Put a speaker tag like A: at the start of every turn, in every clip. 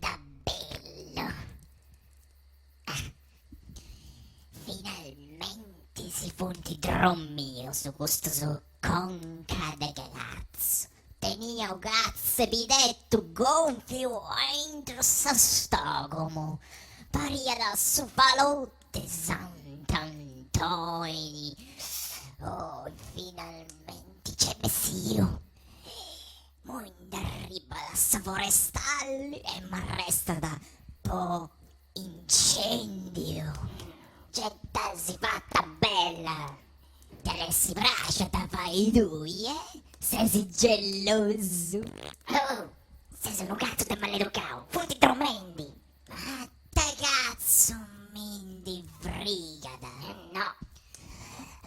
A: Da bello. Finalmente si fonte drommio su questo so conca de ragazzo. Tenia un cazzo pidetto gonfio entro sa stogomo. Paria da su falotte Sant'Antoni. Oh, finalmente c'è Messio. Mo arriva la forestale e m'arresta da po' incendio. Gettarsi fatta bella. Te si braccia da fai lui, eh? Sei geloso. Oh, sei un cazzo di maleducato. Futti tromendi. Ma te cazzo mi frigada, no.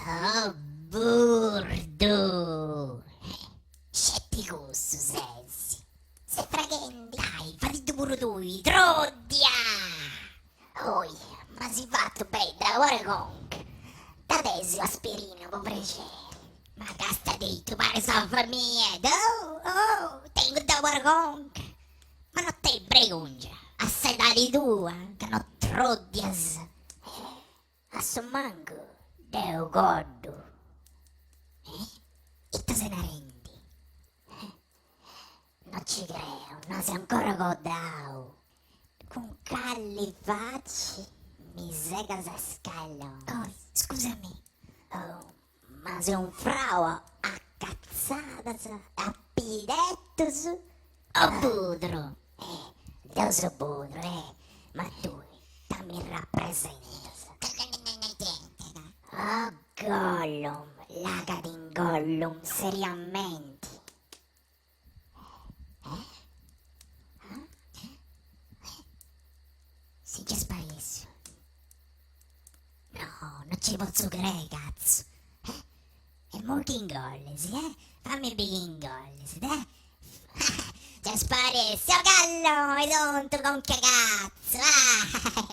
A: Oh, burdo. Scetticoso sei. Se fraghendi. Dai, fatti tu pure tu, trodia. Oi, ma si fatto bene da ora conc. Da adesso aspirina, povercello. Ma casta di tu pare soffre miedo. Oh, tengo da ora conc. Ma non te pregungia. Assedali tua, che non trodias. Assomango, deo gordo. E tu se ne rendi? Non ci credo, non sei ancora godato. Con calli facci, mi sega se scalo. Oh, scusami. Oh, ma sei un frau accazzata, a pidettos. Oh, budro. Io so budro, ma tu, dammi rappresenta. Oh, Gollum, laga di Gollum, seriamente. Si già sparisce. No, non ci posso credere, cazzo. E mo che ingolli, eh? Fammi big ingolli, eh? Già sparisce, oh gallo, hai tonto con che cazzo, ah!